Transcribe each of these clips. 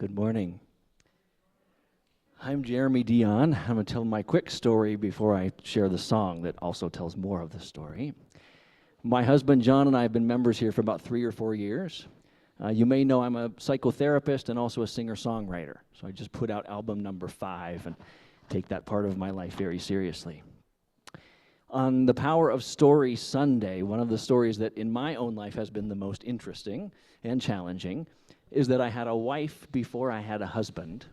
Good morning. I'm Jeremy Dion. I'm going to tell my quick story before I share the song that also tells more of the story. My husband John and I have been members here for about 3 or 4 years. You may know I'm a psychotherapist and also a singer-songwriter. So I just put out album number 5 and take that part of my life very seriously. On the Power of Story Sunday, one of the stories that in my own life has been the most interesting and challenging is that I had a wife before I had a husband.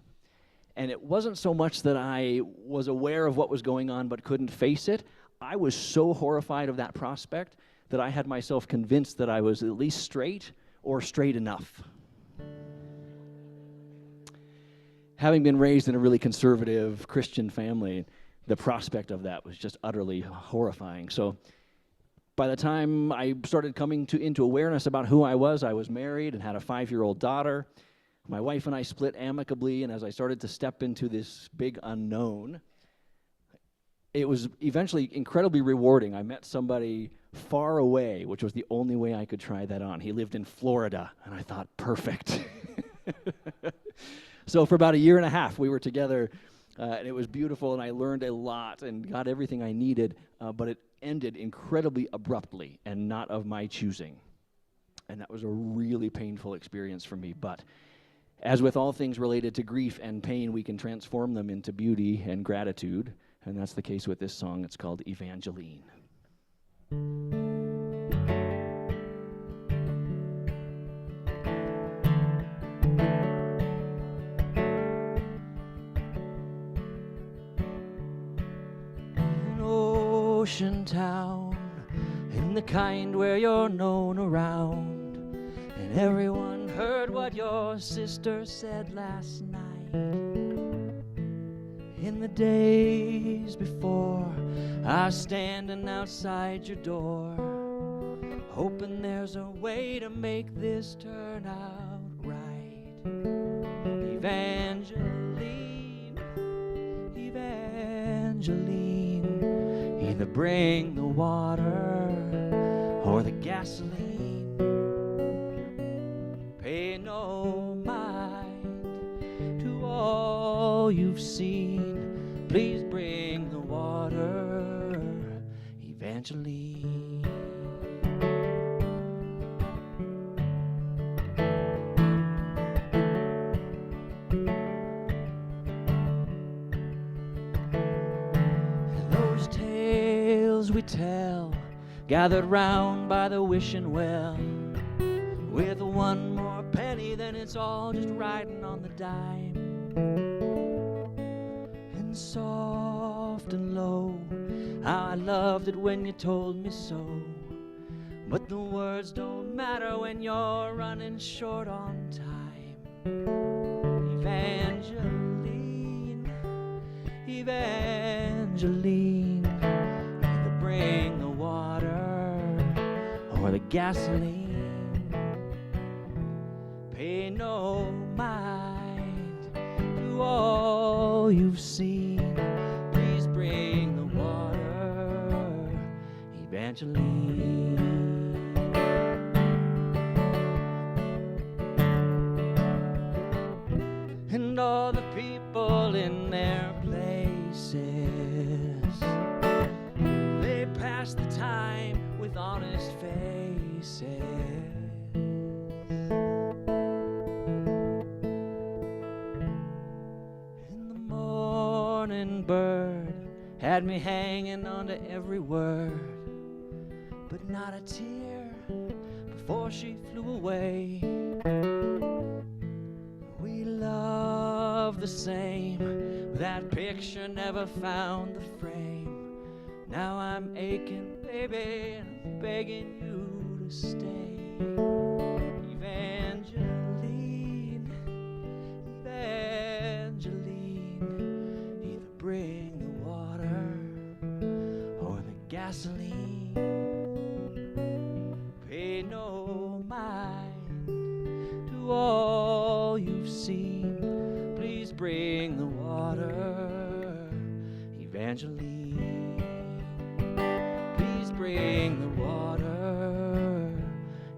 And it wasn't so much that I was aware of what was going on but couldn't face it. I was so horrified of that prospect that I had myself convinced that I was at least straight or straight enough. Having been raised in a really conservative Christian family, the prospect of that was just utterly horrifying. So by the time I started coming into awareness about who I was married and had a 5-year-old daughter. My wife and I split amicably, and as I started to step into this big unknown, it was eventually incredibly rewarding. I met somebody far away, which was the only way I could try that on. He lived in Florida, and I thought, perfect. So for about 1.5 years, we were together, and it was beautiful, and I learned a lot and got everything I needed, but it ended incredibly abruptly and not of my choosing. And that was a really painful experience for me, but as with all things related to grief and pain, we can transform them into beauty and gratitude, and that's the case with this song. It's called Evangeline. An ocean town, in the kind where you're known around, and everyone heard what your sister said last night. In the days before, I was standing outside your door, hoping there's a way to make this turn out right. Evangeline, Evangeline, either bring the water or the gasoline. Pay no mind to all you've seen. Please bring the water, Evangeline. And those tales we tell, gathered round by the wishing well, with one more penny, then it's all just riding on the dime. And soft and low, how I loved it when you told me so. But the words don't matter when you're running short on time. Evangeline, Evangeline, either bring the water or the gasoline. Pay no mind to all you've seen. Please bring the water, Evangeline. And all the people in their places, they pass the time with honest faces. Bird had me hanging on to every word, but not a tear before she flew away. We love the same, but that picture never found the frame. Now I'm aching, baby, and I'm begging you to stay. Evangeline, Evangeline, bring the water or the gasoline. Pay no mind to all you've seen. Please bring the water, Evangeline. Please bring the water,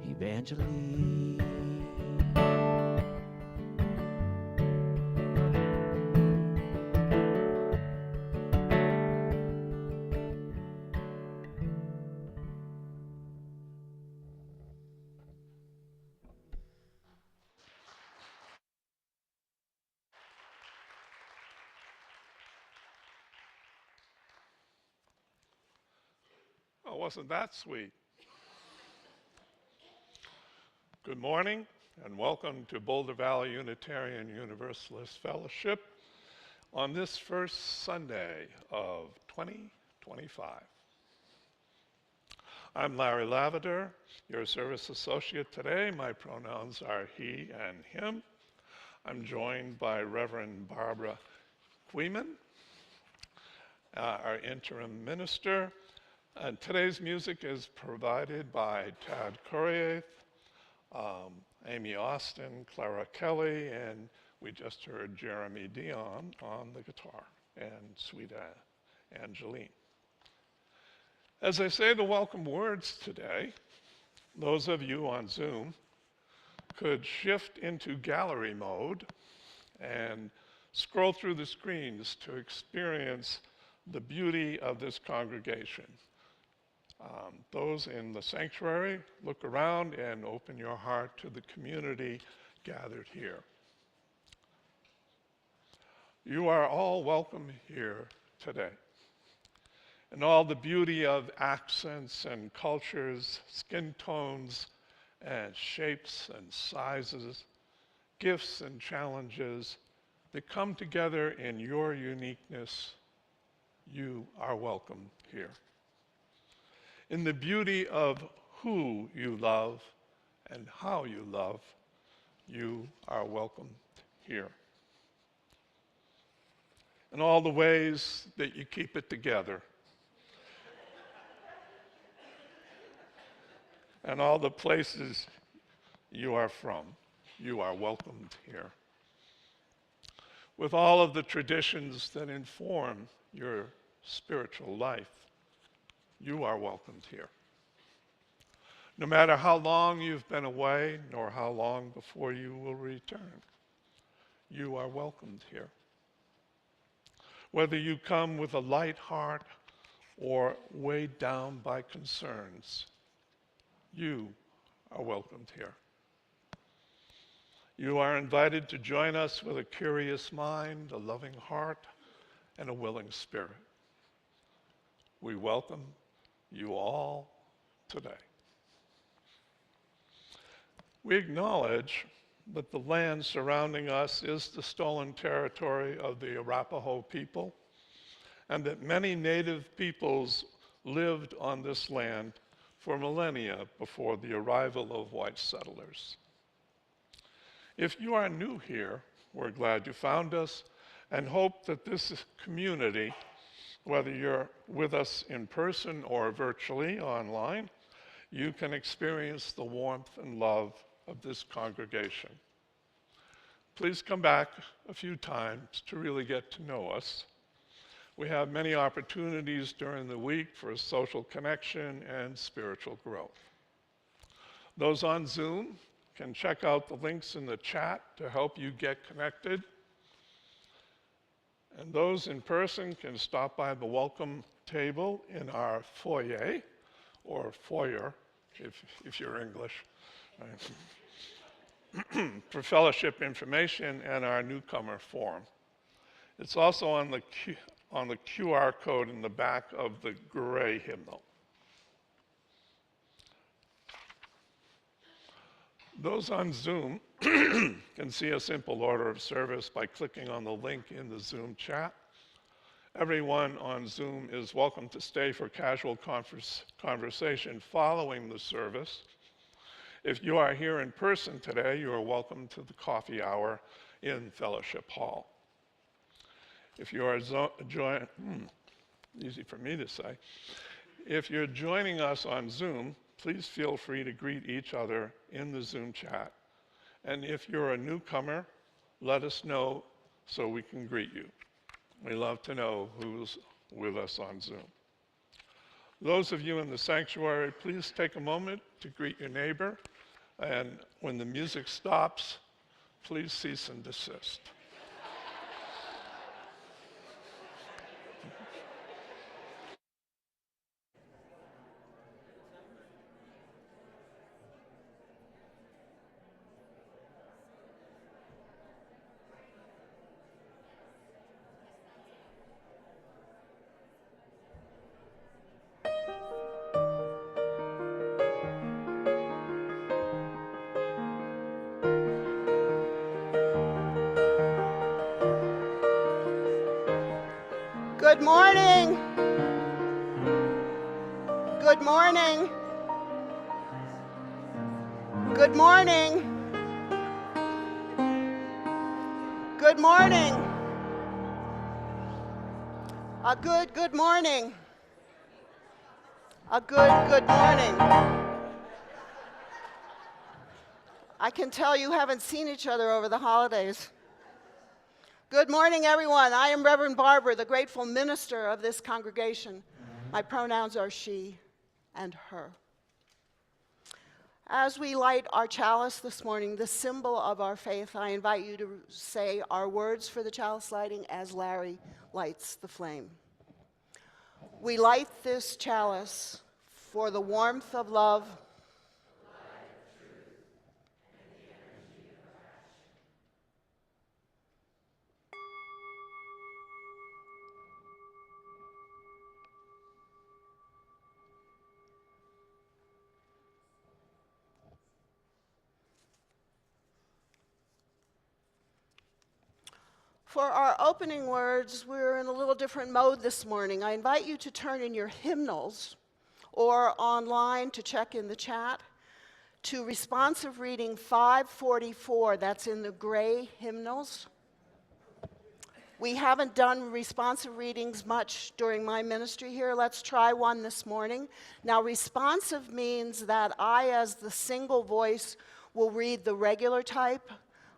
Evangeline. Oh, wasn't that sweet? Good morning and welcome to Boulder Valley Unitarian Universalist Fellowship on this first Sunday of 2025. I'm Larry Lavender, your service associate today. My pronouns are he and him. I'm joined by Reverend Barbara Queeman, our interim minister. And today's music is provided by Tad Courier, Amy Austin, Clara Kelly, and we just heard Jeremy Dion on the guitar, and sweet Angeline. As I say the welcome words today, those of you on Zoom could shift into gallery mode and scroll through the screens to experience the beauty of this congregation. Those in the sanctuary, look around and open your heart to the community gathered here. You are all welcome here today. And all the beauty of accents and cultures, skin tones and shapes and sizes, gifts and challenges that come together in your uniqueness, you are welcome here. In the beauty of who you love and how you love, you are welcome here. In all the ways that you keep it together, and all the places you are from, you are welcomed here. With all of the traditions that inform your spiritual life, you are welcomed here. No matter how long you've been away, nor how long before you will return, you are welcomed here. Whether you come with a light heart or weighed down by concerns, you are welcomed here. You are invited to join us with a curious mind, a loving heart, and a willing spirit. We welcome you all today. We acknowledge that the land surrounding us is the stolen territory of the Arapaho people, and that many native peoples lived on this land for millennia before the arrival of white settlers. If you are new here, we're glad you found us and hope that this community, whether you're with us in person or virtually online, you can experience the warmth and love of this congregation. Please come back a few times to really get to know us. We have many opportunities during the week for social connection and spiritual growth. Those on Zoom can check out the links in the chat to help you get connected. And those in person can stop by the welcome table in our foyer, or foyer, if you're English, for fellowship information and our newcomer form. It's also on the QR code in the back of the gray hymnal. Those on Zoom can see a simple order of service by clicking on the link in the Zoom chat. Everyone on Zoom is welcome to stay for casual conversation following the service. If you are here in person today, you are welcome to the coffee hour in Fellowship Hall. If you are easy for me to say, if you're joining us on Zoom, please feel free to greet each other in the Zoom chat. And if you're a newcomer, let us know so we can greet you. We love to know who's with us on Zoom. Those of you in the sanctuary, please take a moment to greet your neighbor. And when the music stops, please cease and desist. Good morning. Good morning. Good morning. Good morning. A good morning. A good morning. I can tell you haven't seen each other over the holidays. Good morning, everyone. I am Reverend Barbara, the grateful minister of this congregation. My pronouns are she and her. As we light our chalice this morning, the symbol of our faith, I invite you to say our words for the chalice lighting as Larry lights the flame. We light this chalice for the warmth of love, For our opening words, we're in a little different mode this morning. I invite you to turn in your hymnals or online to check in the chat to responsive reading 544. That's in the gray hymnals. We haven't done responsive readings much during my ministry here. Let's try one this morning. Now, responsive means that I, as the single voice, will read the regular type.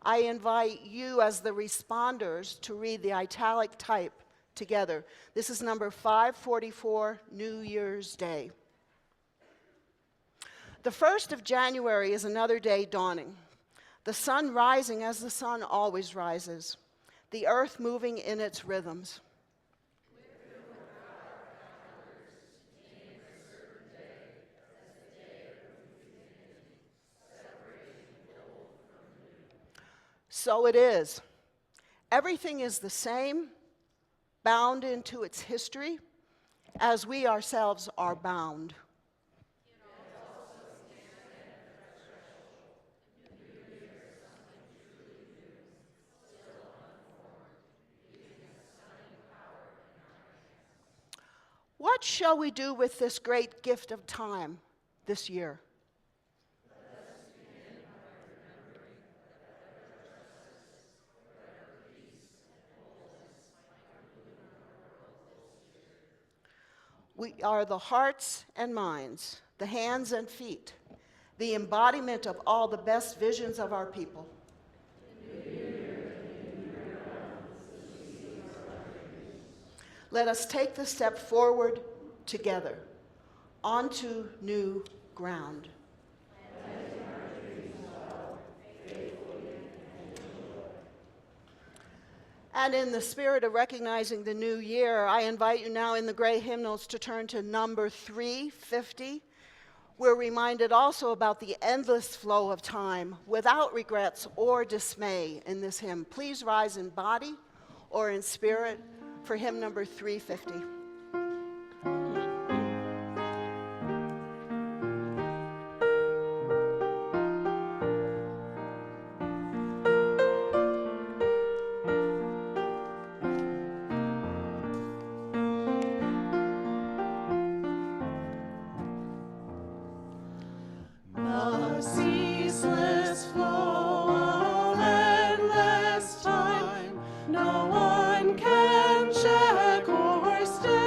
I invite you as the responders to read the italic type together. This is number 544, New Year's Day. The 1st of January is another day dawning. The sun rising as the sun always rises. The earth moving in its rhythms. So it is. Everything is the same, bound into its history, as we ourselves are bound. What shall we do with this great gift of time this year? We are the hearts and minds, the hands and feet, the embodiment of all the best visions of our people. Let us take the step forward together, onto new ground. And in the spirit of recognizing the new year, I invite you now in the gray hymnals to turn to number 350. We're reminded also about the endless flow of time without regrets or dismay in this hymn. Please rise in body or in spirit for hymn number 350. No one can check or stay.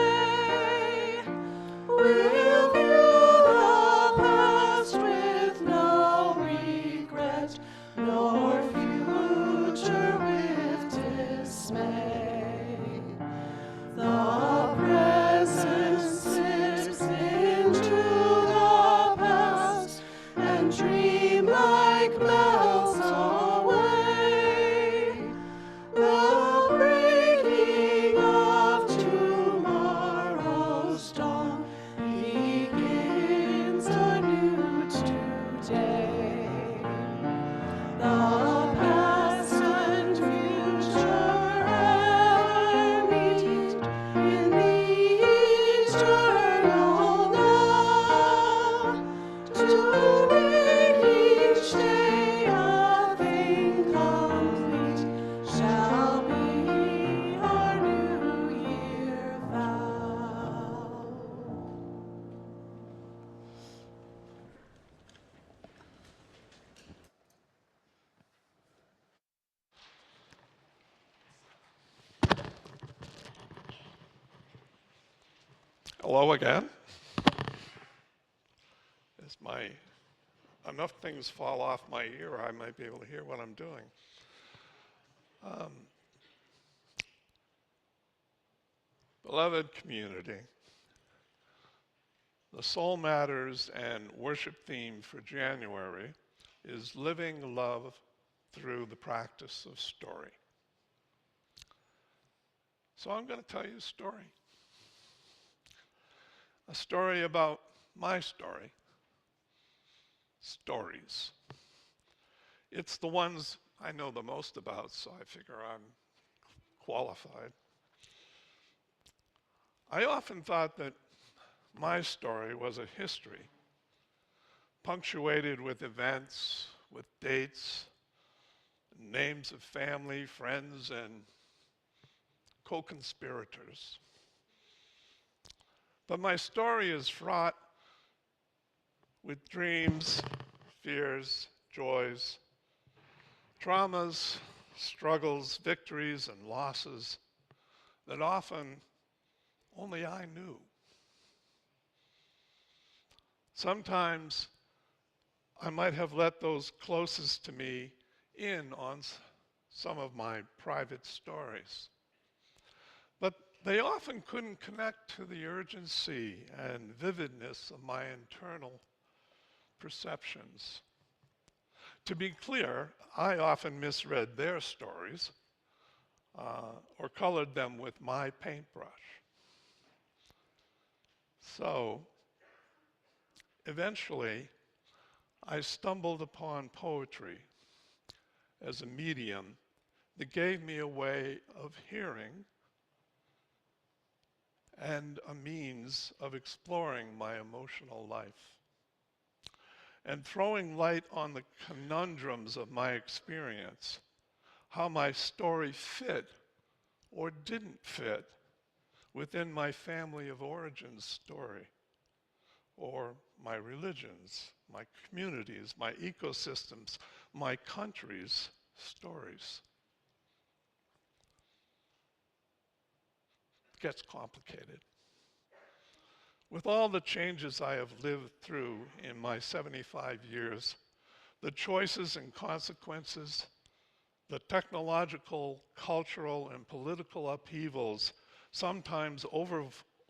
Hello again. As enough things fall off my ear, I might be able to hear what I'm doing. Beloved community, the Soul Matters and worship theme for January is living love through the practice of story. So I'm going to tell you a story. A story about my story. Stories. It's the ones I know the most about, so I figure I'm qualified. I often thought that my story was a history, punctuated with events, with dates, names of family, friends, and co-conspirators. But my story is fraught with dreams, fears, joys, traumas, struggles, victories, and losses that often only I knew. Sometimes I might have let those closest to me in on some of my private stories. But they often couldn't connect to the urgency and vividness of my internal perceptions. To be clear, I often misread their stories or colored them with my paintbrush. So, eventually, I stumbled upon poetry as a medium that gave me a way of hearing and a means of exploring my emotional life and throwing light on the conundrums of my experience, how my story fit or didn't fit within my family of origins story, or my religions, my communities, my ecosystems, my country's stories. It gets complicated. With all the changes I have lived through in my 75 years, the choices and consequences, the technological, cultural, and political upheavals sometimes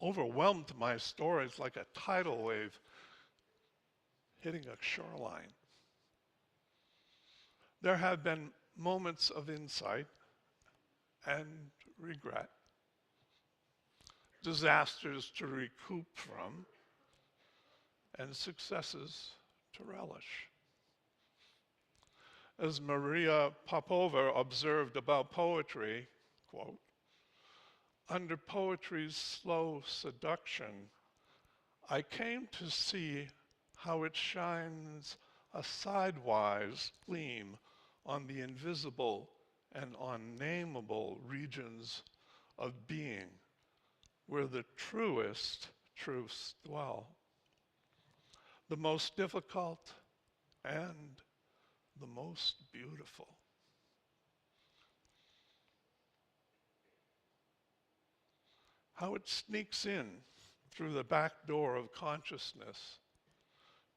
overwhelmed my stories like a tidal wave hitting a shoreline. There have been moments of insight and regret, disasters to recoup from, and successes to relish. As Maria Popova observed about poetry, quote, "Under poetry's slow seduction, I came to see how it shines a sidewise gleam on the invisible and unnameable regions of being where the truest truths dwell, the most difficult and the most beautiful." How it sneaks in through the back door of consciousness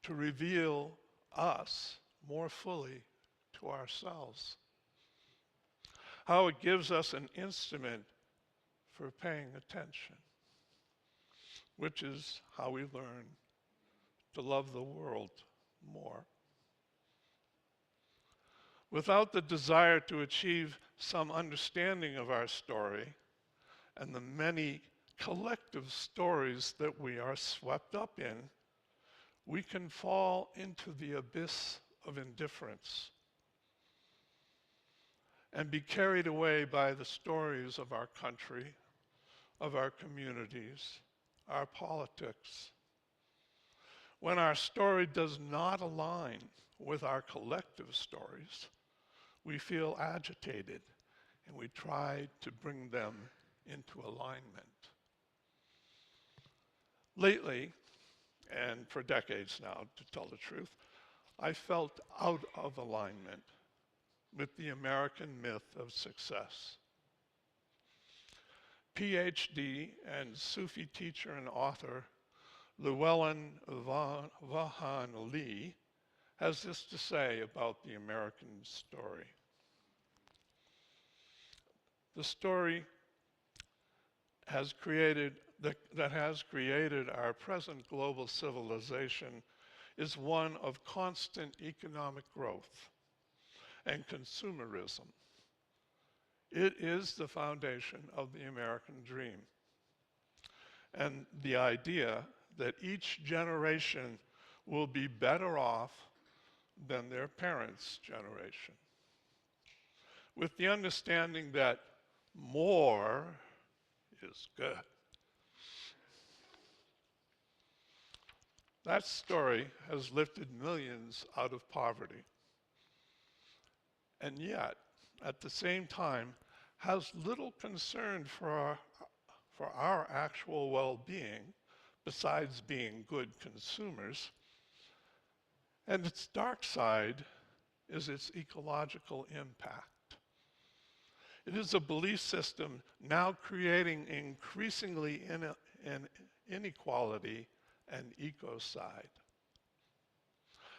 to reveal us more fully to ourselves. How it gives us an instrument for paying attention, which is how we learn to love the world more. Without the desire to achieve some understanding of our story and the many collective stories that we are swept up in, we can fall into the abyss of indifference and be carried away by the stories of our country, of our communities, our politics. When our story does not align with our collective stories, we feel agitated and we try to bring them into alignment. Lately, and for decades now, to tell the truth, I felt out of alignment with the American myth of success. PhD and Sufi teacher and author Llewellyn Vaughan Lee has this to say about the American story. The story that has created our present global civilization is one of constant economic growth and consumerism. It is the foundation of the American dream. And the idea that each generation will be better off than their parents' generation. With the understanding that more is good. That story has lifted millions out of poverty. And yet, at the same time, has little concern for our actual well-being, besides being good consumers. And its dark side is its ecological impact. It is a belief system now creating increasingly inequality and ecocide,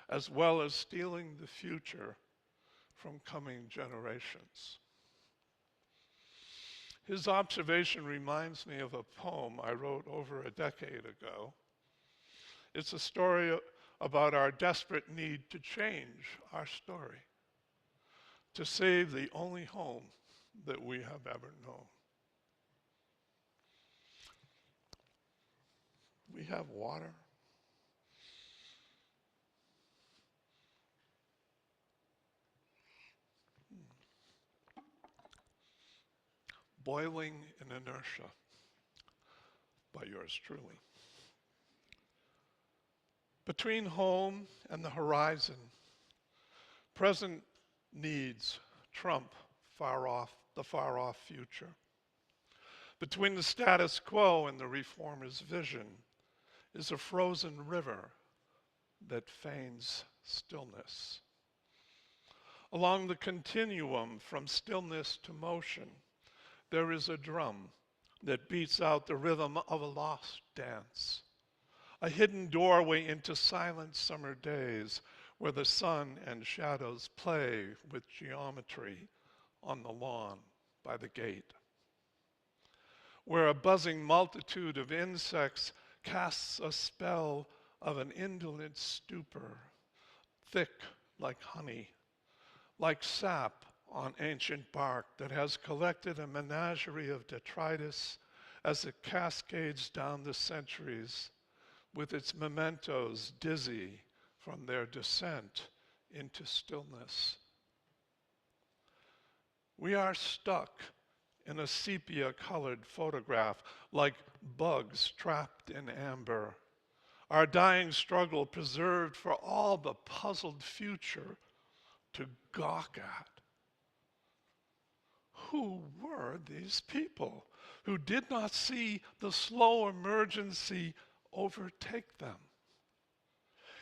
as well as stealing the future from coming generations. His observation reminds me of a poem I wrote over a decade ago. It's a story about our desperate need to change our story, to save the only home that we have ever known. We have water. Boiling in Inertia by yours truly. Between home and the horizon, present needs trump the far-off future. Between the status quo and the reformer's vision is a frozen river that feigns stillness. Along the continuum from stillness to motion, there is a drum that beats out the rhythm of a lost dance, a hidden doorway into silent summer days where the sun and shadows play with geometry on the lawn by the gate, where a buzzing multitude of insects casts a spell of an indolent stupor, thick like honey, like sap on ancient bark that has collected a menagerie of detritus as it cascades down the centuries, with its mementos dizzy from their descent into stillness. We are stuck in a sepia-colored photograph, like bugs trapped in amber, our dying struggle preserved for all the puzzled future to gawk at. Who were these people who did not see the slow emergency overtake them?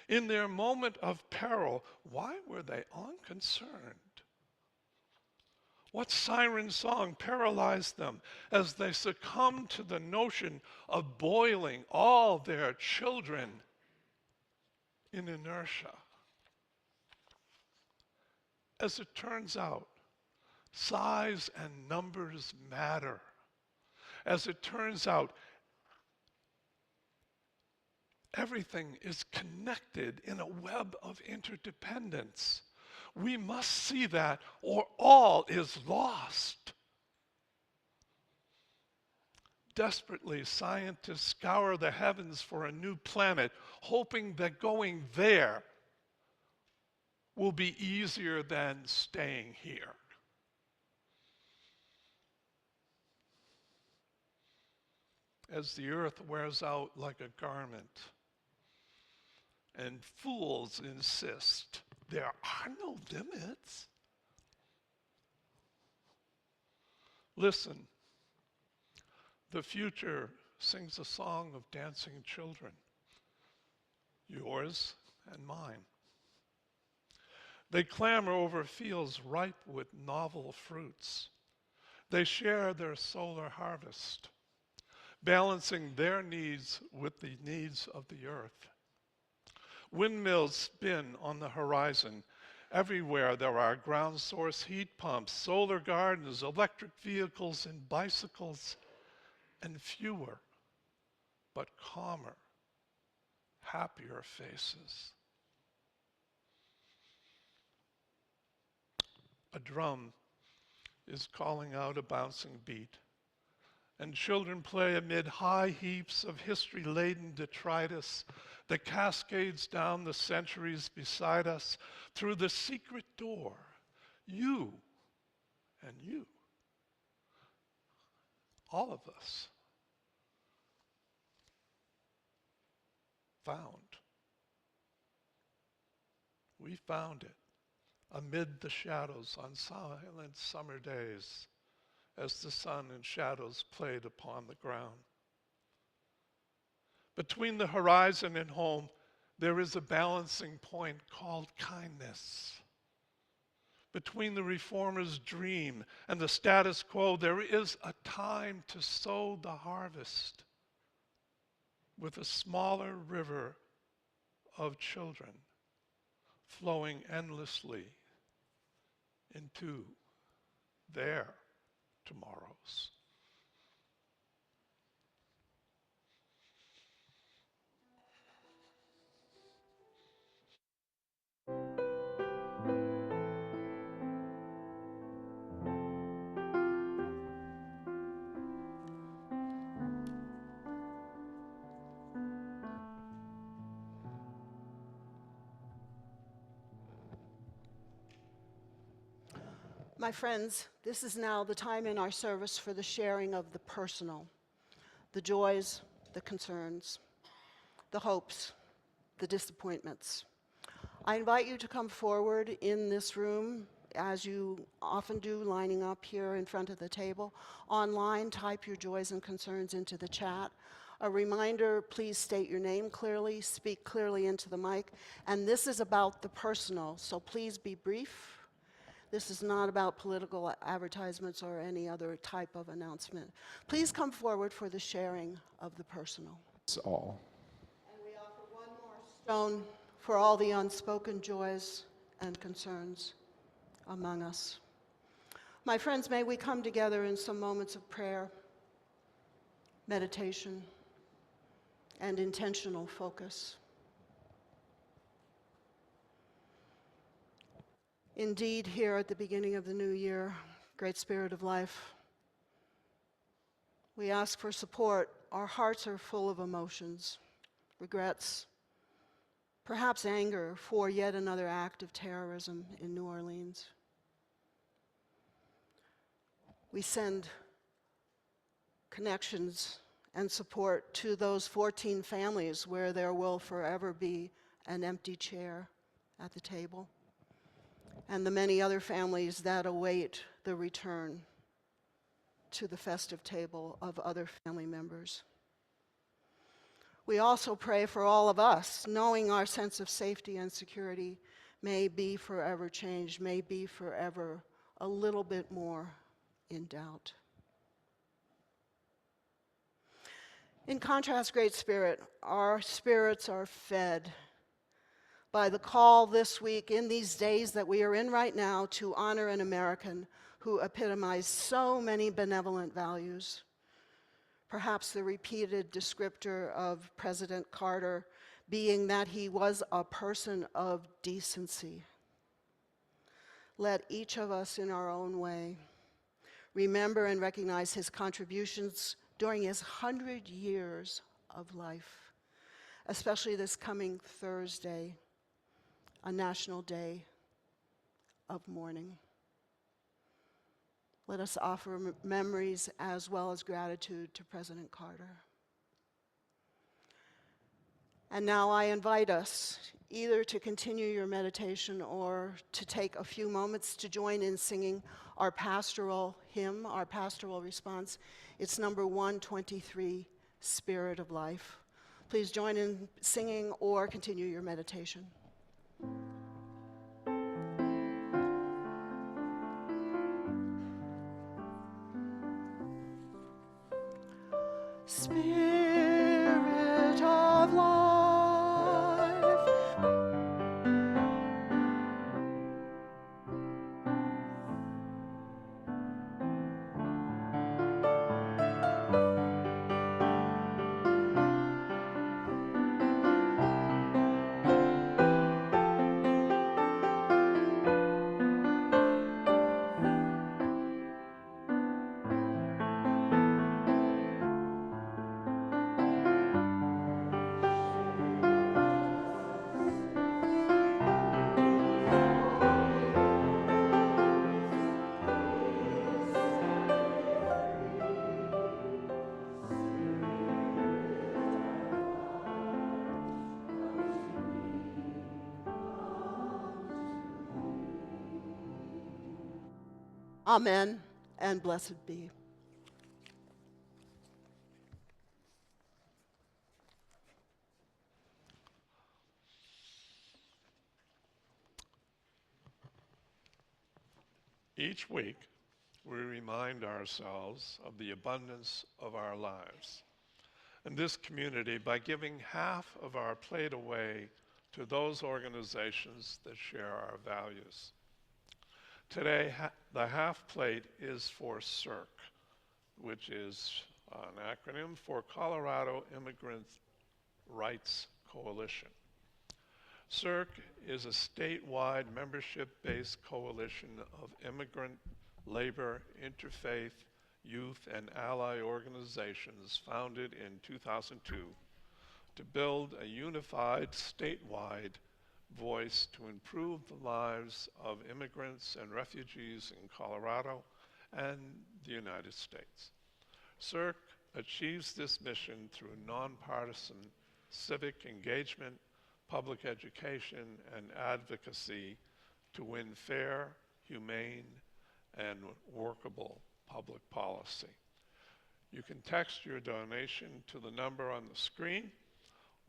In their moment of peril, why were they unconcerned? What siren song paralyzed them as they succumbed to the notion of boiling all their children in inertia? As it turns out, size and numbers matter. As it turns out, everything is connected in a web of interdependence. We must see that, or all is lost. Desperately, scientists scour the heavens for a new planet, hoping that going there will be easier than staying here. As the earth wears out like a garment, and fools insist there are no limits. Listen, the future sings a song of dancing children, yours and mine. They clamor over fields ripe with novel fruits. They share their solar harvest, balancing their needs with the needs of the earth. Windmills spin on the horizon. Everywhere there are ground source heat pumps, solar gardens, electric vehicles, and bicycles, and fewer, but calmer, happier faces. A drum is calling out a bouncing beat, and children play amid high heaps of history-laden detritus that cascades down the centuries beside us through the secret door you and you, all of us, found. We found it amid the shadows on silent summer days as the sun and shadows played upon the ground. Between the horizon and home, there is a balancing point called kindness. Between the reformer's dream and the status quo, there is a time to sow the harvest with a smaller river of children flowing endlessly into their tomorrows. My friends, this is now the time in our service for the sharing of the personal, the joys, the concerns, the hopes, the disappointments. I invite you to come forward in this room, as you often do, lining up here in front of the table. Online, type your joys and concerns into the chat. A reminder, please state your name clearly, speak clearly into the mic, and this is about the personal, so please be brief. This is not about political advertisements or any other type of announcement. Please come forward for the sharing of the personal. It's all. And we offer one more stone for all the unspoken joys and concerns among us. My friends, may we come together in some moments of prayer, meditation, and intentional focus. Indeed, here at the beginning of the new year, Great Spirit of Life, we ask for support. Our hearts are full of emotions, regrets, perhaps anger for yet another act of terrorism in New Orleans. We send connections and support to those 14 families where there will forever be an empty chair at the table, and the many other families that await the return to the festive table of other family members. We also pray for all of us, knowing our sense of safety and security may be forever changed, may be forever a little bit more in doubt. In contrast, Great Spirit, our spirits are fed by the call this week, in these days that we are in right now, to honor an American who epitomized so many benevolent values. Perhaps the repeated descriptor of President Carter being that he was a person of decency. Let each of us in our own way remember and recognize his contributions during his 100 years of life, especially this coming Thursday, a national day of mourning. Let us offer memories as well as gratitude to President Carter. And now I invite us either to continue your meditation or to take a few moments to join in singing our pastoral hymn, our pastoral response. It's number 123, Spirit of Life. Please join in singing or continue your meditation. Spirit of life. Amen, and blessed be. Each week, we remind ourselves of the abundance of our lives and this community by giving half of our plate away to those organizations that share our values. Today, the half plate is for CIRC, which is an acronym for Colorado Immigrant Rights Coalition. CIRC is a statewide membership-based coalition of immigrant, labor, interfaith, youth, and ally organizations founded in 2002 to build a unified statewide voice to improve the lives of immigrants and refugees in Colorado and the United States. CIRC achieves this mission through nonpartisan civic engagement, public education, and advocacy to win fair, humane, and workable public policy. You can text your donation to the number on the screen,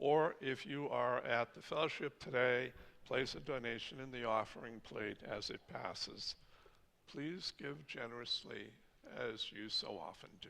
or if you are at the fellowship today, place a donation in the offering plate as it passes. Please give generously as you so often do.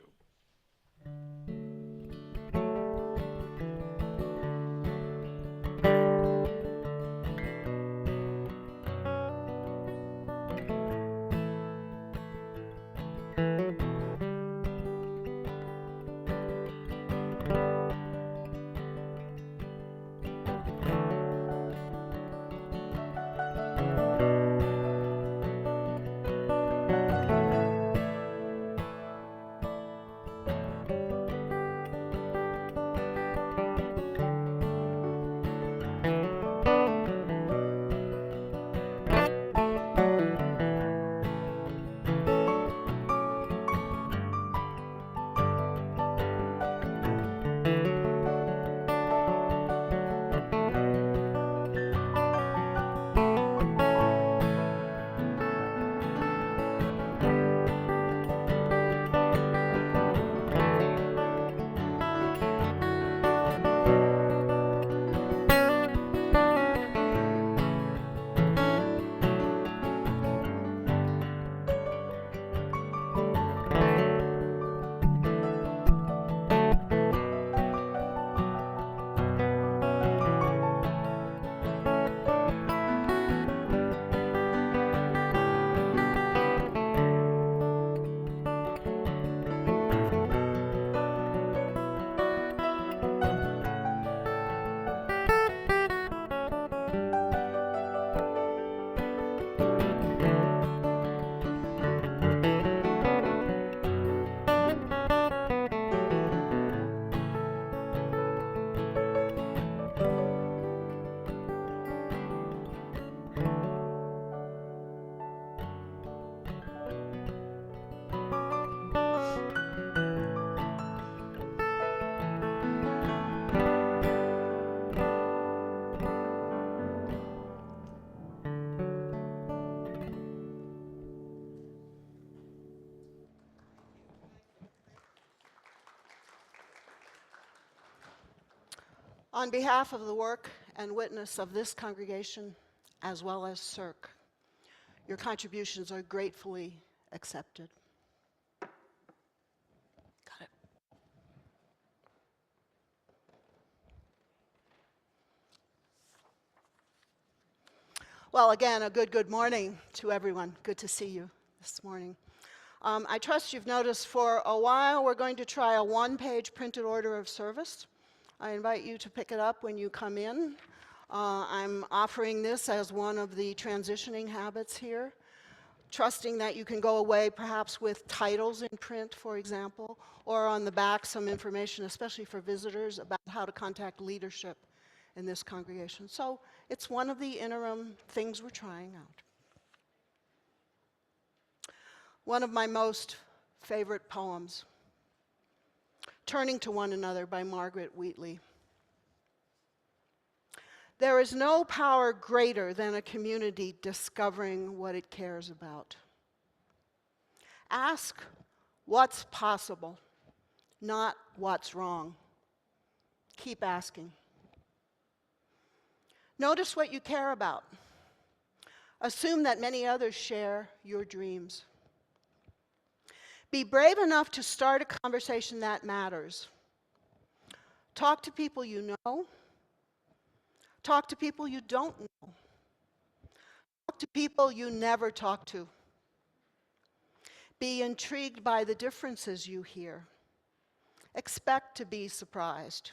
On behalf of the work and witness of this congregation, as well as CIRC, your contributions are gratefully accepted. Got it. Well, again, a good morning to everyone. Good to see you this morning. I trust you've noticed for a while we're going to try a one-page printed order of service. I invite you to pick it up when you come in. I'm offering this as one of the transitioning habits here, trusting that you can go away perhaps with titles in print, for example, or on the back some information, especially for visitors, about how to contact leadership in this congregation. So it's one of the interim things we're trying out. One of my most favorite poems, Turning to One Another by Margaret Wheatley. There is no power greater than a community discovering what it cares about. Ask what's possible, not what's wrong. Keep asking. Notice what you care about. Assume that many others share your dreams. Be brave enough to start a conversation that matters. Talk to people you know. Talk to people you don't know. Talk to people you never talk to. Be intrigued by the differences you hear. Expect to be surprised.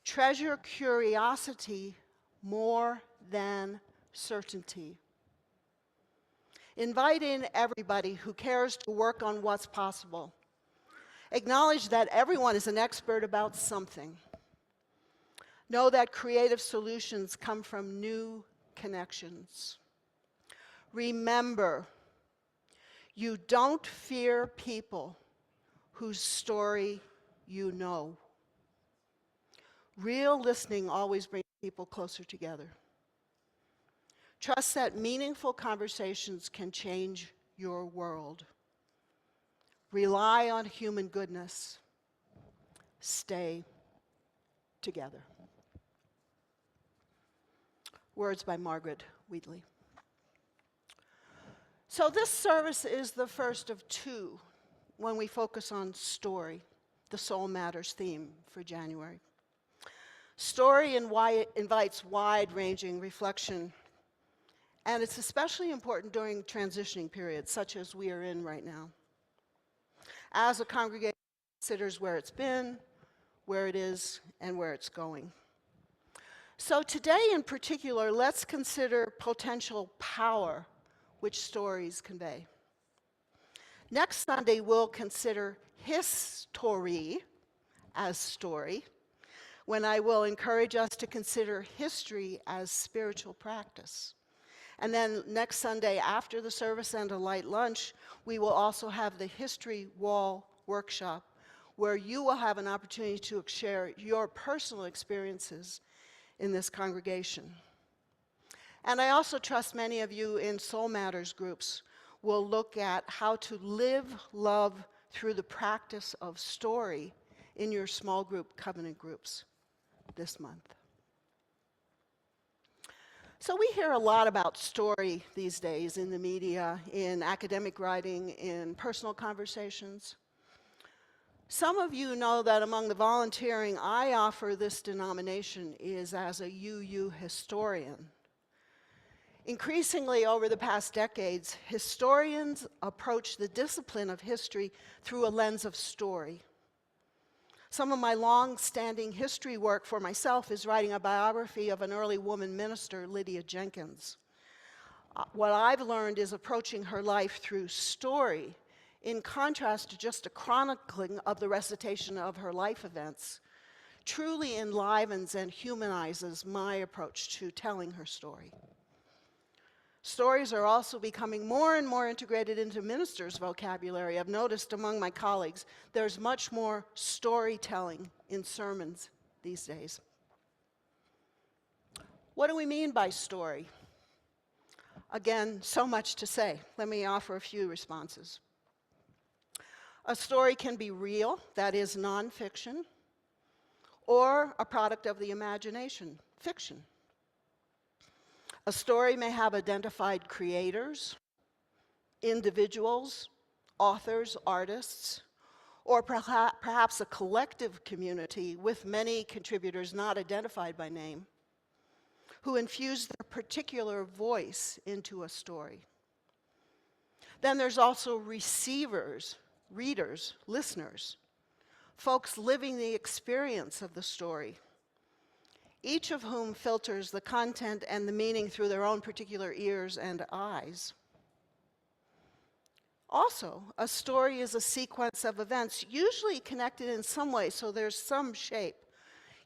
Treasure curiosity more than certainty. Invite in everybody who cares to work on what's possible. Acknowledge that everyone is an expert about something. Know that creative solutions come from new connections. Remember, you don't fear people whose story you know. Real listening always brings people closer together. Trust that meaningful conversations can change your world. Rely on human goodness. Stay together. Words by Margaret Wheatley. So this service is the first of two when we focus on story, the Soul Matters theme for January. Story invites wide-ranging reflection, and it's especially important during transitioning periods, such as we are in right now. As a congregation considers where it's been, where it is, and where it's going. So today in particular, let's consider potential power which stories convey. Next Sunday, we'll consider history as story, when I will encourage us to consider history as spiritual practice. And then next Sunday, after the service and a light lunch, we will also have the History Wall workshop, where you will have an opportunity to share your personal experiences in this congregation. And I also trust many of you in Soul Matters groups will look at how to live love through the practice of story in your small group covenant groups this month. So we hear a lot about story these days in the media, in academic writing, in personal conversations. Some of you know that among the volunteering I offer this denomination is as a UU historian. Increasingly over the past decades, historians approach the discipline of history through a lens of story. Some of my long-standing history work for myself is writing a biography of an early woman minister, Lydia Jenkins. What I've learned is approaching her life through story, in contrast to just a chronicling of the recitation of her life events, truly enlivens and humanizes my approach to telling her story. Stories are also becoming more and more integrated into ministers' vocabulary. I've noticed among my colleagues, there's much more storytelling in sermons these days. What do we mean by story? Again, so much to say. Let me offer a few responses. A story can be real, that is nonfiction, or a product of the imagination, fiction. A story may have identified creators, individuals, authors, artists, or perhaps a collective community with many contributors not identified by name, who infuse their particular voice into a story. Then there's also receivers, readers, listeners, folks living the experience of the story, each of whom filters the content and the meaning through their own particular ears and eyes. Also, a story is a sequence of events, usually connected in some way, so there's some shape,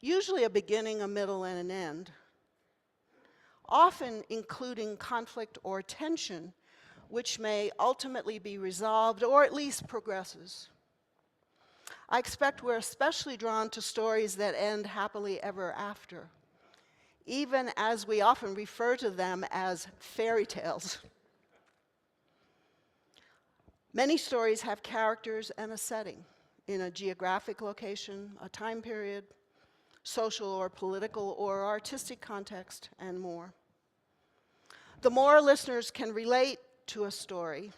usually a beginning, a middle, and an end, often including conflict or tension, which may ultimately be resolved or at least progresses. I expect we're especially drawn to stories that end happily ever after, even as we often refer to them as fairy tales. Many stories have characters and a setting in a geographic location, a time period, social or political or artistic context, and more. The more listeners can relate to a story,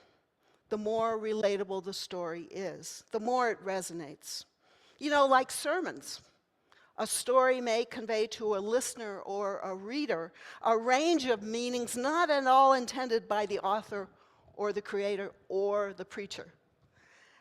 the more relatable the story is, the more it resonates. You know, like sermons. A story may convey to a listener or a reader a range of meanings not at all intended by the author or the creator or the preacher.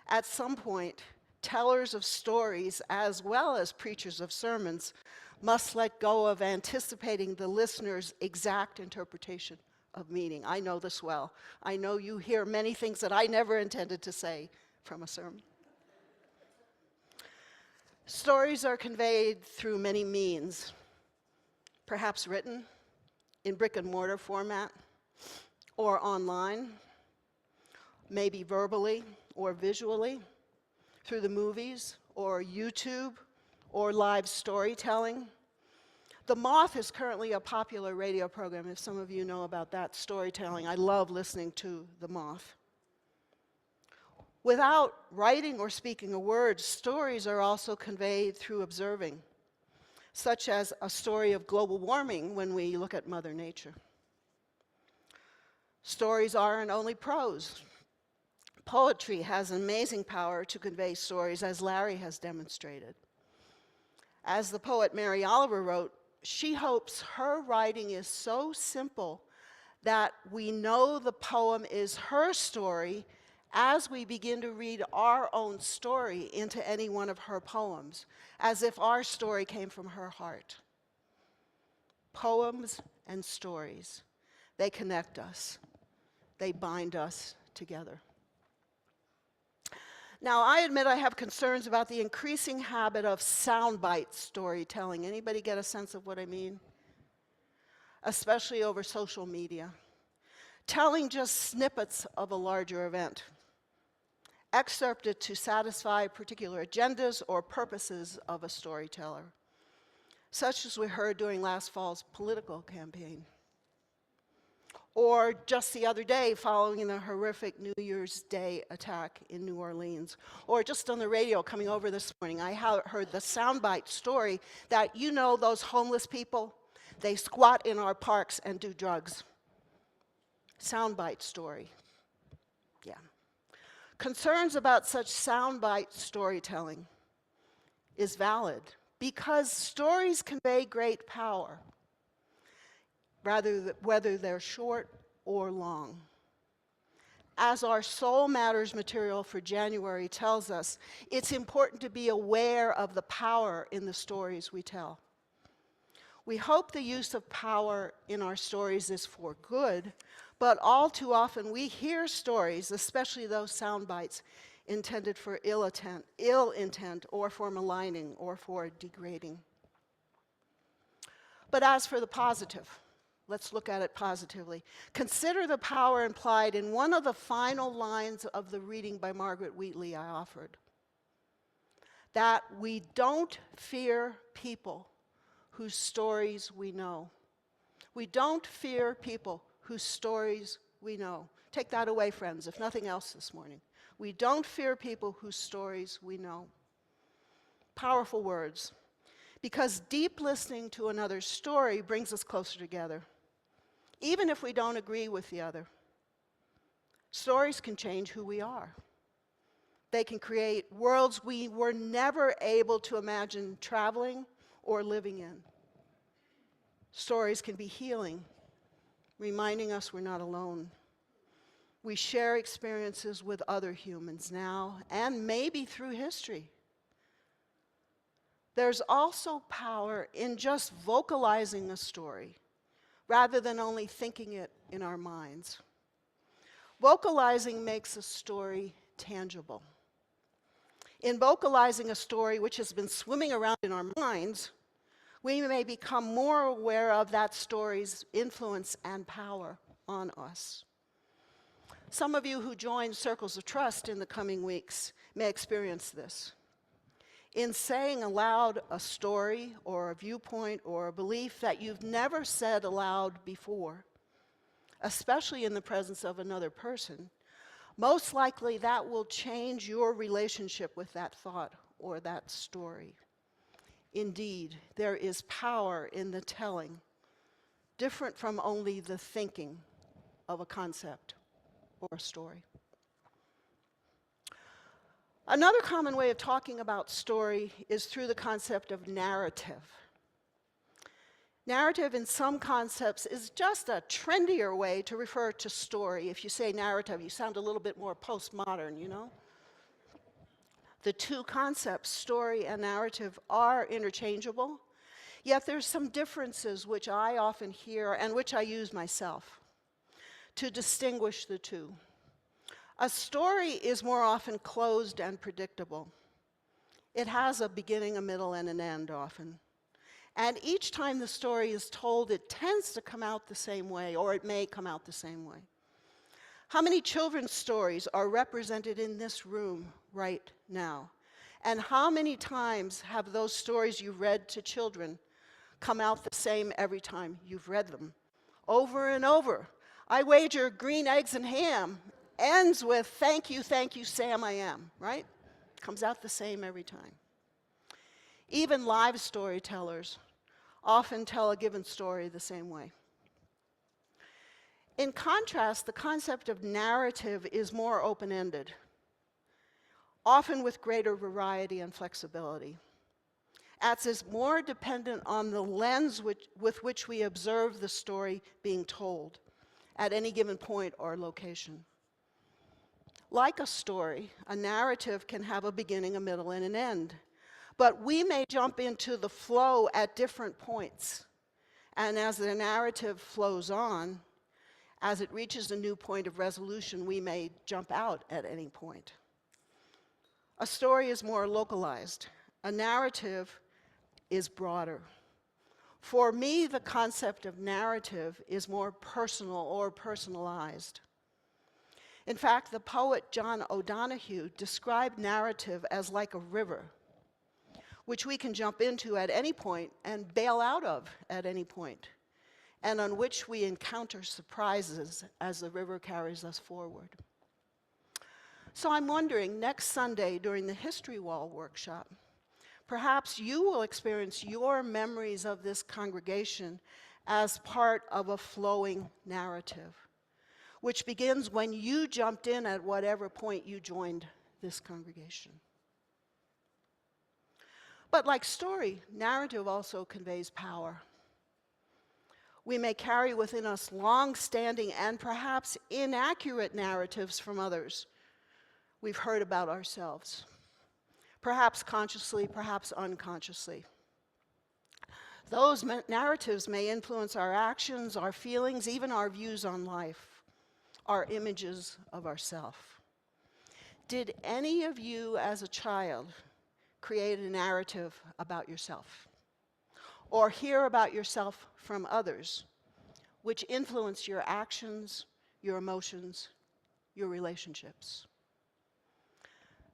At some point, tellers of stories, as well as preachers of sermons, must let go of anticipating the listener's exact interpretation of meaning. I know this well. I know you hear many things that I never intended to say from a sermon. Stories are conveyed through many means, perhaps written, in brick and mortar format, or online, maybe verbally or visually, through the movies or YouTube or live storytelling. The Moth is currently a popular radio program, if some of you know about that storytelling. I love listening to The Moth. Without writing or speaking a word, stories are also conveyed through observing, such as a story of global warming when we look at Mother Nature. Stories aren't only prose. Poetry has amazing power to convey stories, as Larry has demonstrated. As the poet Mary Oliver wrote, she hopes her writing is so simple that we know the poem is her story as we begin to read our own story into any one of her poems, as if our story came from her heart. Poems and stories, they connect us. They bind us together. Now, I admit I have concerns about the increasing habit of soundbite storytelling. Anybody get a sense of what I mean? Especially over social media. Telling just snippets of a larger event, excerpted to satisfy particular agendas or purposes of a storyteller, such as we heard during last fall's political campaign. Or just the other day following the horrific New Year's Day attack in New Orleans. Or just on the radio coming over this morning, I heard the soundbite story that, you know, those homeless people, they squat in our parks and do drugs. Soundbite story. Yeah. Concerns about such soundbite storytelling is valid because stories convey great power, whether they're short or long. As our Soul Matters material for January tells us, it's important to be aware of the power in the stories we tell. We hope the use of power in our stories is for good, but all too often we hear stories, especially those sound bites, intended for ill intent, or for maligning, or for degrading. But as for the positive, let's look at it positively. Consider the power implied in one of the final lines of the reading by Margaret Wheatley I offered. That we don't fear people whose stories we know. We don't fear people whose stories we know. Take that away, friends, if nothing else this morning. We don't fear people whose stories we know. Powerful words. Because deep listening to another's story brings us closer together, even if we don't agree with the other. Stories can change who we are. They can create worlds we were never able to imagine traveling or living in. Stories can be healing, reminding us we're not alone. We share experiences with other humans now and maybe through history. There's also power in just vocalizing a story rather than only thinking it in our minds. Vocalizing makes a story tangible. In vocalizing a story which has been swimming around in our minds, we may become more aware of that story's influence and power on us. Some of you who join Circles of Trust in the coming weeks may experience this. In saying aloud a story or a viewpoint or a belief that you've never said aloud before, especially in the presence of another person, most likely that will change your relationship with that thought or that story. Indeed, there is power in the telling, different from only the thinking of a concept or a story. Another common way of talking about story is through the concept of narrative. Narrative in some concepts is just a trendier way to refer to story. If you say narrative, you sound a little bit more postmodern, you know? The two concepts, story and narrative, are interchangeable, yet there's some differences which I often hear and which I use myself to distinguish the two. A story is more often closed and predictable. It has a beginning, a middle, and an end often. And each time the story is told, it tends to come out the same way, or it may come out the same way. How many children's stories are represented in this room right now? And how many times have those stories you read to children come out the same every time you've read them? Over and over. I wager green eggs and ham ends with thank you, Sam, I am, right? Comes out the same every time. Even live storytellers often tell a given story the same way. In contrast, the concept of narrative is more open-ended, often with greater variety and flexibility, as is more dependent on the lens with which we observe the story being told at any given point or location. Like a story, a narrative can have a beginning, a middle, and an end. But we may jump into the flow at different points. And as the narrative flows on, as it reaches a new point of resolution, we may jump out at any point. A story is more localized. A narrative is broader. For me, the concept of narrative is more personal or personalized. In fact, the poet John O'Donohue described narrative as like a river, which we can jump into at any point and bail out of at any point, and on which we encounter surprises as the river carries us forward. So I'm wondering, next Sunday during the History Wall workshop, perhaps you will experience your memories of this congregation as part of a flowing narrative, which begins when you jumped in at whatever point you joined this congregation. But like story, narrative also conveys power. We may carry within us long-standing and perhaps inaccurate narratives from others we've heard about ourselves, perhaps consciously, perhaps unconsciously. Those narratives may influence our actions, our feelings, even our views on life, our images of ourself. Did any of you as a child create a narrative about yourself? Or hear about yourself from others, which influence your actions, your emotions, your relationships?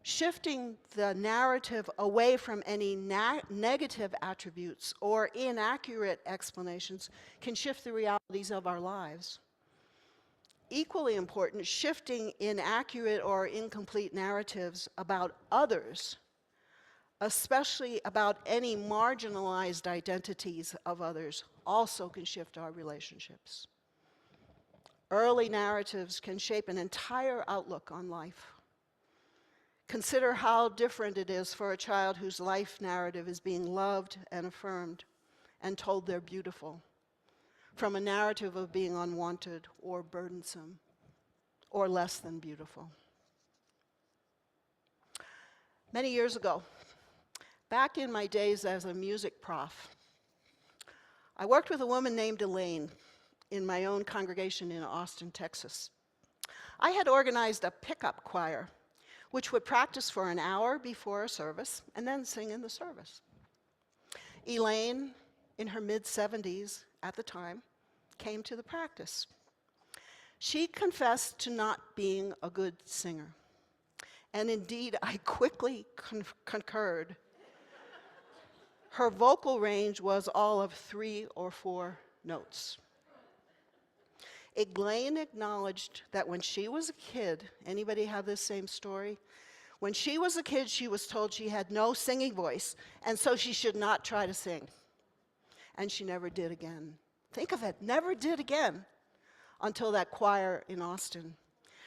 Shifting the narrative away from any negative attributes or inaccurate explanations can shift the realities of our lives. Equally important, shifting inaccurate or incomplete narratives about others, especially about any marginalized identities of others, also can shift our relationships. Early narratives can shape an entire outlook on life. Consider how different it is for a child whose life narrative is being loved and affirmed and told they're beautiful from a narrative of being unwanted or burdensome or less than beautiful. Many years ago, back in my days as a music prof, I worked with a woman named Elaine in my own congregation in Austin, Texas. I had organized a pickup choir, which would practice for an hour before a service and then sing in the service. Elaine, in her mid-70s at the time, came to the practice. She confessed to not being a good singer. And indeed, I quickly concurred. Her vocal range was all of 3 or 4 notes. Elaine acknowledged that when she was a kid, anybody have this same story? When she was a kid, she was told she had no singing voice, and so she should not try to sing. And she never did again. Think of it, never did again until that choir in Austin.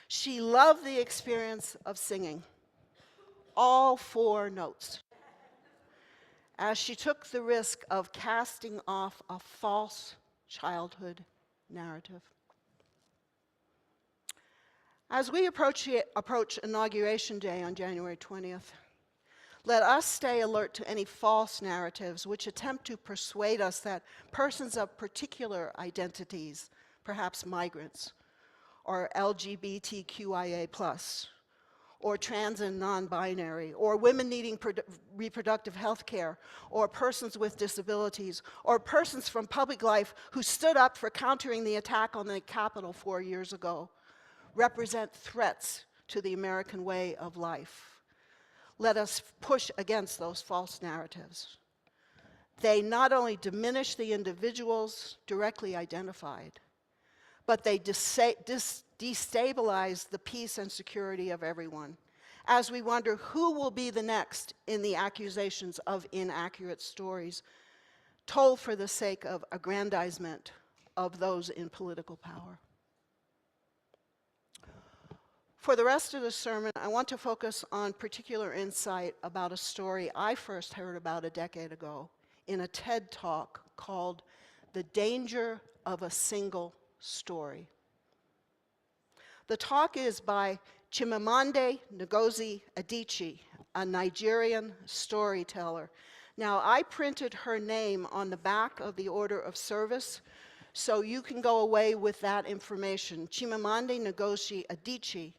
She loved the experience of singing, all 4 notes, as she took the risk of casting off a false childhood narrative. As we approach Inauguration Day on January 20th, let us stay alert to any false narratives which attempt to persuade us that persons of particular identities, perhaps migrants, or LGBTQIA+, or trans and non-binary, or women needing reproductive health care, or persons with disabilities, or persons from public life who stood up for countering the attack on the Capitol 4 years ago, represent threats to the American way of life. Let us push against those false narratives. They not only diminish the individuals directly identified, but they destabilize the peace and security of everyone, as we wonder who will be the next in the accusations of inaccurate stories told for the sake of aggrandizement of those in political power. For the rest of the sermon, I want to focus on particular insight about a story I first heard about a decade ago in a TED Talk called "The Danger of a Single Story." The talk is by Chimamanda Ngozi Adichie, a Nigerian storyteller. Now, I printed her name on the back of the order of service, so you can go away with that information. Chimamanda Ngozi Adichie.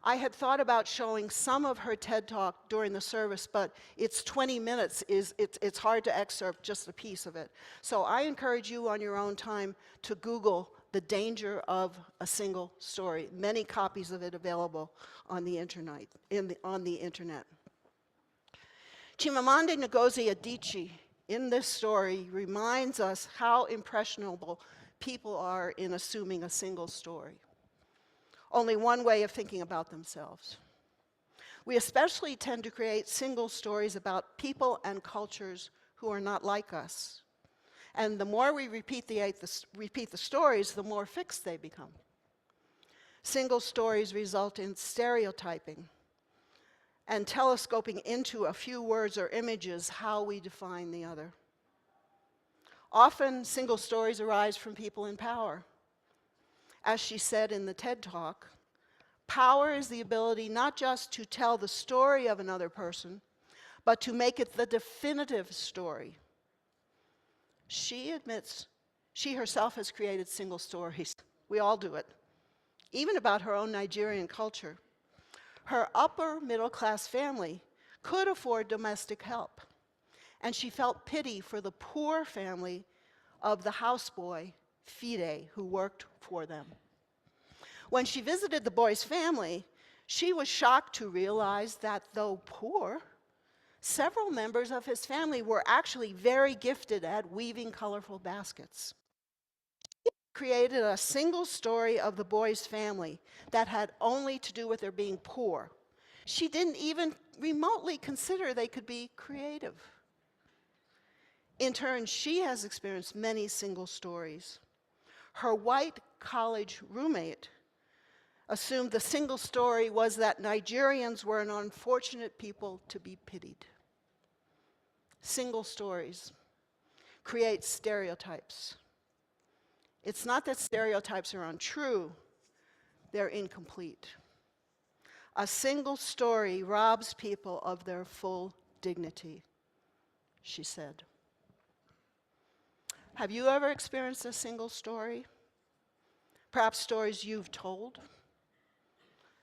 I had thought about showing some of her TED Talk during the service, but it's 20 minutes. It's hard to excerpt just a piece of it. So I encourage you on your own time to Google "The Danger of a Single Story." Many copies of it available on the internet. Chimamanda Ngozi Adichie, in this story, reminds us how impressionable people are in assuming a single story. Only one way of thinking about themselves. We especially tend to create single stories about people and cultures who are not like us. And the more we repeat the stories, the more fixed they become. Single stories result in stereotyping and telescoping into a few words or images how we define the other. Often, single stories arise from people in power. As she said in the TED Talk, power is the ability not just to tell the story of another person, but to make it the definitive story. She admits she herself has created single stories. We all do it, even about her own Nigerian culture. Her upper middle class family could afford domestic help, and she felt pity for the poor family of the houseboy, Fide, who worked for them. When she visited the boy's family, she was shocked to realize that though poor, several members of his family were actually very gifted at weaving colorful baskets. She created a single story of the boy's family that had only to do with their being poor. She didn't even remotely consider they could be creative. In turn, she has experienced many single stories. Her white college roommate assumed the single story was that Nigerians were an unfortunate people to be pitied. Single stories create stereotypes. It's not that stereotypes are untrue, they're incomplete. A single story robs people of their full dignity, she said. Have you ever experienced a single story? Perhaps stories you've told?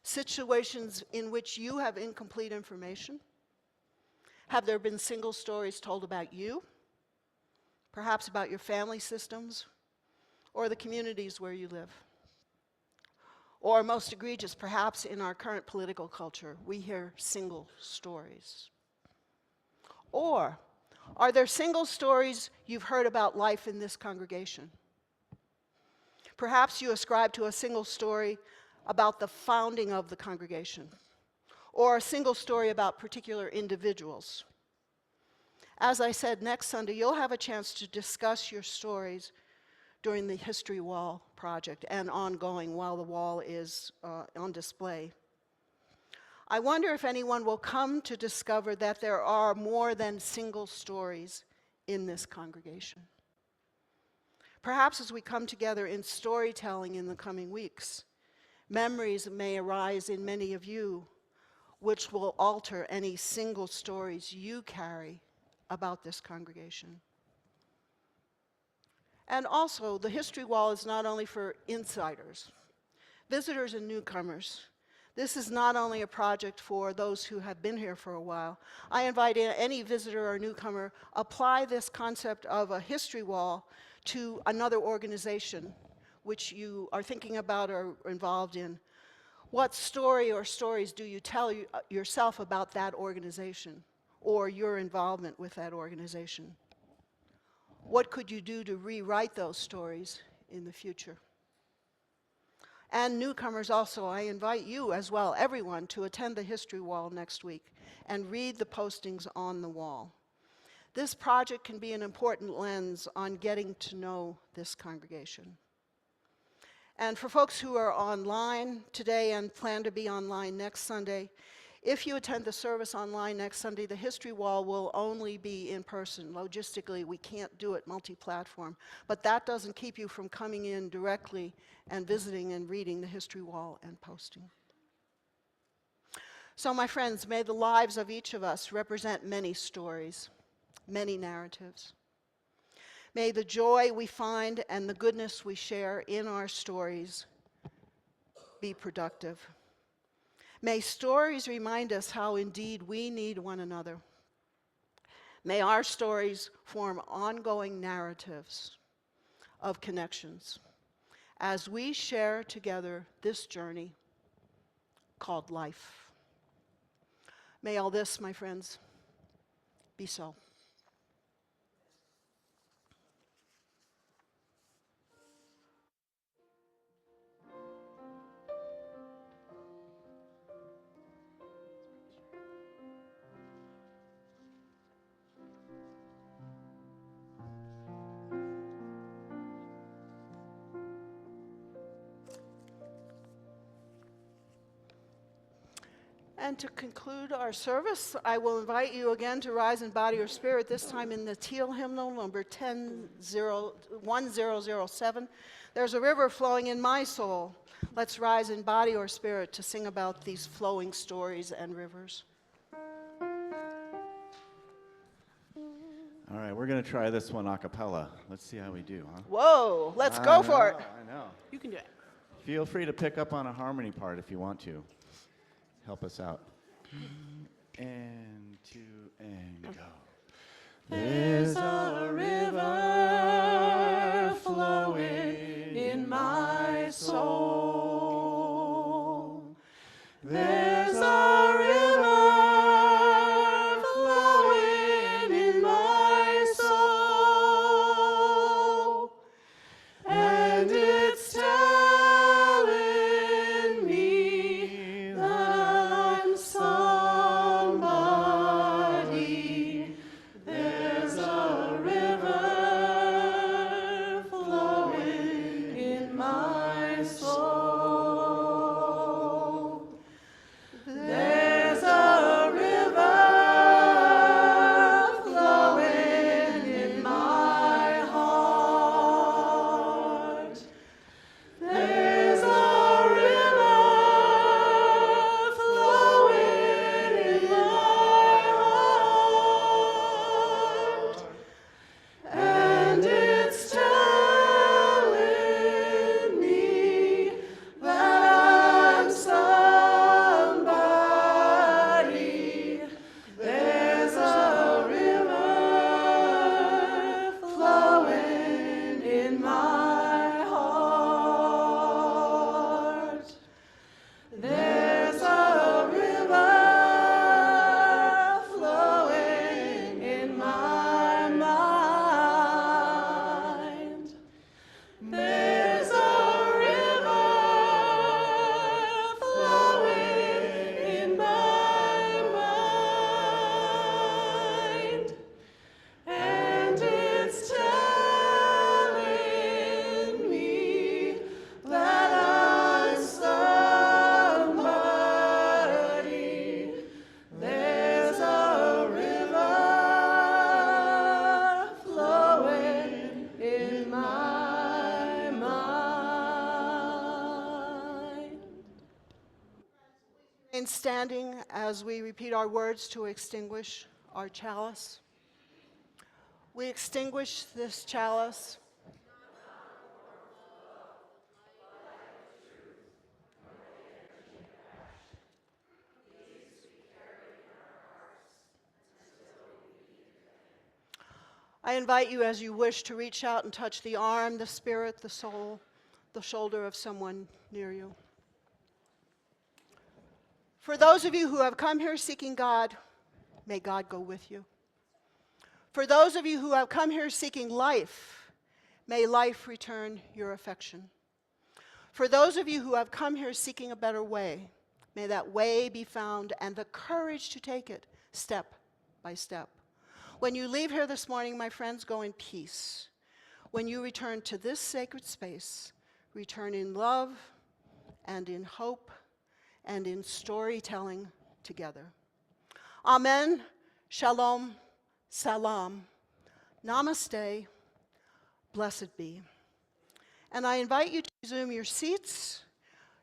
Situations in which you have incomplete information? Have there been single stories told about you? Perhaps about your family systems or the communities where you live? Or most egregious, perhaps in our current political culture, we hear single stories. Or are there single stories you've heard about life in this congregation? Perhaps you ascribe to a single story about the founding of the congregation, or a single story about particular individuals. As I said, next Sunday, you'll have a chance to discuss your stories during the History Wall project and ongoing while the wall is on display. I wonder if anyone will come to discover that there are more than single stories in this congregation. Perhaps as we come together in storytelling in the coming weeks, memories may arise in many of you which will alter any single stories you carry about this congregation. And also, the History Wall is not only for insiders, visitors and newcomers. This is not only a project for those who have been here for a while. I invite any visitor or newcomer, apply this concept of a history wall to another organization which you are thinking about or involved in. What story or stories do you tell yourself about that organization or your involvement with that organization? What could you do to rewrite those stories in the future? And newcomers also, I invite you as well, everyone, to attend the History Wall next week and read the postings on the wall. This project can be an important lens on getting to know this congregation. And for folks who are online today and plan to be online next Sunday, if you attend the service online next Sunday, the History Wall will only be in person. Logistically, we can't do it multi-platform, but that doesn't keep you from coming in directly and visiting and reading the History Wall and posting. So my friends, may the lives of each of us represent many stories, many narratives. May the joy we find and the goodness we share in our stories be productive. May stories remind us how indeed we need one another. May our stories form ongoing narratives of connections as we share together this journey called life. May all this, my friends, be so. And to conclude our service, I will invite you again to rise in body or spirit, this time in the teal hymnal, number 1007. There's a river flowing in my soul. Let's rise in body or spirit to sing about these flowing stories and rivers. All right, we're going to try this one a cappella. Let's see how we do, huh? Whoa, let's go for it. I know. You can do it. Feel free to pick up on a harmony part if you want to. Help us out. And two, and go. There's a river flowing in my soul. There's a river flowing in my soul. And it's telling me that somebody, there's a remain standing as we repeat our words to extinguish our chalice. We extinguish this chalice I invite you, as you wish, to reach out and touch the arm, the spirit, the soul, the shoulder of someone near you. For those of you who have come here seeking God, may God go with you. For those of you who have come here seeking life, may life return your affection. For those of you who have come here seeking a better way, may that way be found and the courage to take it step by step. When you leave here this morning, my friends, go in peace. When you return to this sacred space, return in love and in hope and in storytelling together. Amen, shalom, salam, namaste, blessed be. And I invite you to resume your seats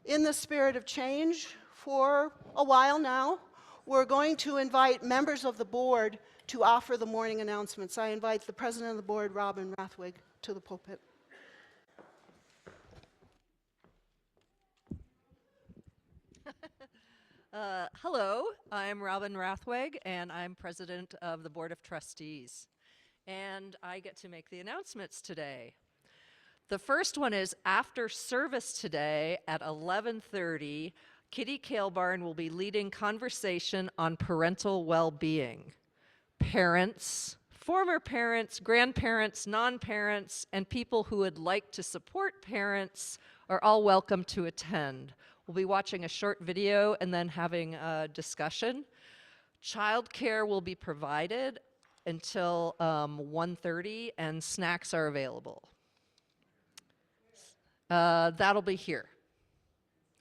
in the spirit of change for a while now. We're going to invite members of the board to offer the morning announcements. I invite the president of the board, Robin Rathwig, to the pulpit. Hello, I'm Robin Rathwig, and I'm president of the Board of Trustees. And I get to make the announcements today. The first one is after service today at 11:30, Kitty Kalebarn will be leading conversation on parental well-being. Parents, former parents, grandparents, non-parents, and people who would like to support parents are all welcome to attend. We'll be watching a short video and then having a discussion. Childcare will be provided until 1:30, and snacks are available. That'll be here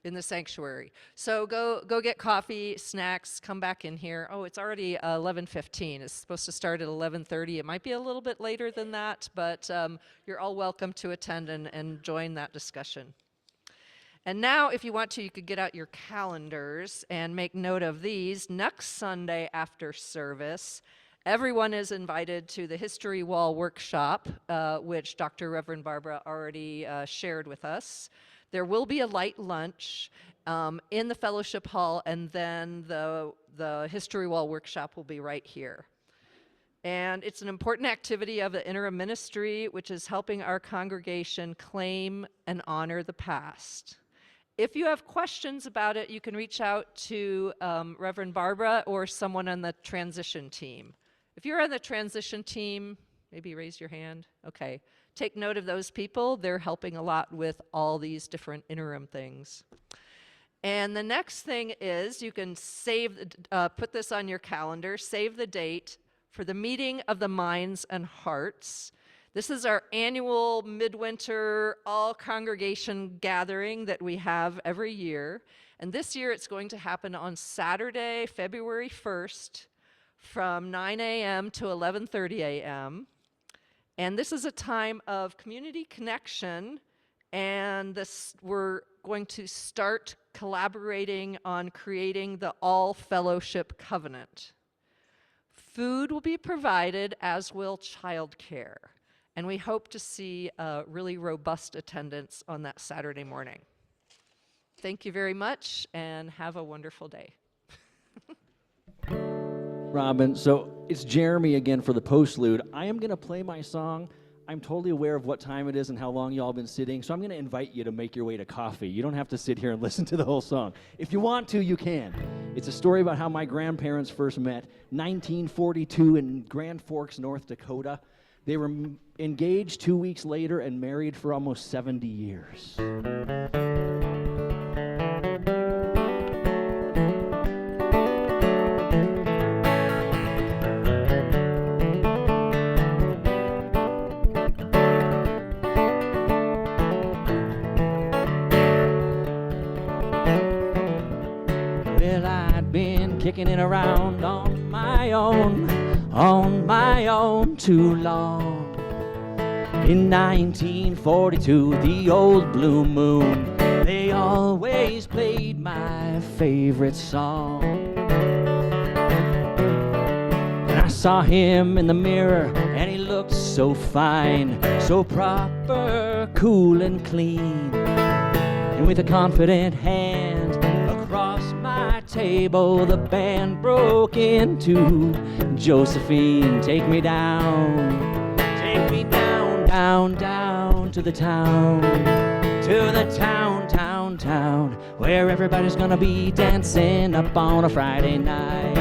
in the sanctuary. So go get coffee, snacks, come back in here. Oh, it's already 11:15. It's supposed to start at 11:30. It might be a little bit later than that, but you're all welcome to attend and join that discussion. And now, if you want to, you could get out your calendars and make note of these. Next Sunday after service, everyone is invited to the History Wall workshop, which Dr. Reverend Barbara already shared with us. There will be a light lunch in the fellowship hall, and then the History Wall workshop will be right here. And it's an important activity of the interim ministry, which is helping our congregation claim and honor the past. If you have questions about it, you can reach out to Reverend Barbara or someone on the transition team. If you're on the transition team, maybe raise your hand. Okay. Take note of those people. They're helping a lot with all these different interim things. And the next thing is you can put this on your calendar, save the date for the meeting of the minds and hearts. This is our annual midwinter all-congregation gathering that we have every year. And this year it's going to happen on Saturday, February 1st from 9 a.m. to 11:30 a.m. And this is a time of community connection, and we're going to start collaborating on creating the all-fellowship covenant. Food will be provided, as will childcare. And we hope to see a really robust attendance on that Saturday morning. Thank you very much, and have a wonderful day. Robin, so it's Jeremy again for the postlude. I am going to play my song. I'm totally aware of what time it is and how long y'all been sitting, so I'm going to invite you to make your way to coffee. You don't have to sit here and listen to the whole song. If you want to, you can. It's a story about how my grandparents first met, 1942 in Grand Forks, North Dakota. They were engaged 2 weeks later and married for almost 70 years. Well, I'd been kicking it around on my own too long. In 1942, the old blue moon, they all always played my favorite song. And I saw him in the mirror, and he looked so fine, so proper, cool and clean. And with a confident hand across my table, the band broke into Josephine. Take me down, down, down to the town, town, where everybody's gonna be dancing up on a Friday night.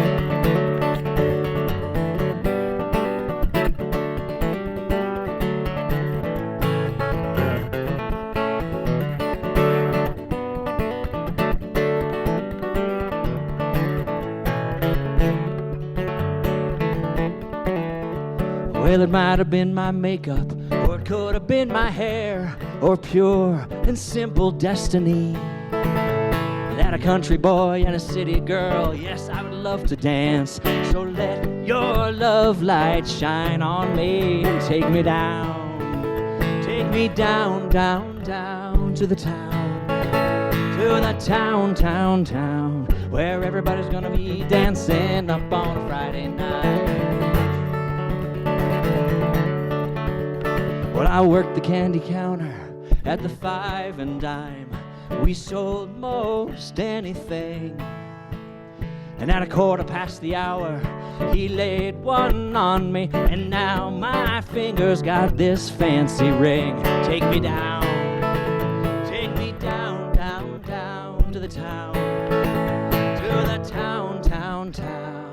Well, it might have been my makeup, or it could have been my hair, or pure and simple destiny. That a country boy and a city girl, yes, I would love to dance. So let your love light shine on me and take me down, down, down to the town, where everybody's gonna be dancing up on a Friday night. Well, I worked the candy counter at the 5 and dime. We sold most anything. And at 1:15, he laid one on me, and now my fingers got this fancy ring. Take me down, down, down to the town, town,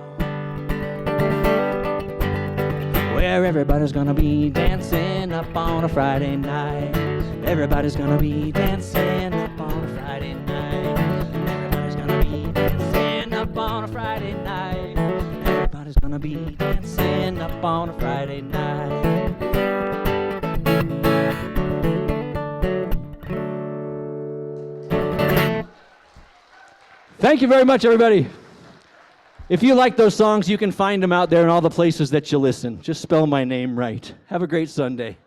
where everybody's gonna be dancing up on a Friday night. Everybody's gonna be dancing up on a Friday night. Everybody's gonna be dancing up on a Friday night. Everybody's gonna be dancing up on a Friday night. Thank you very much, everybody. If you like those songs, you can find them out there in all the places that you listen. Just spell my name right. Have a great Sunday.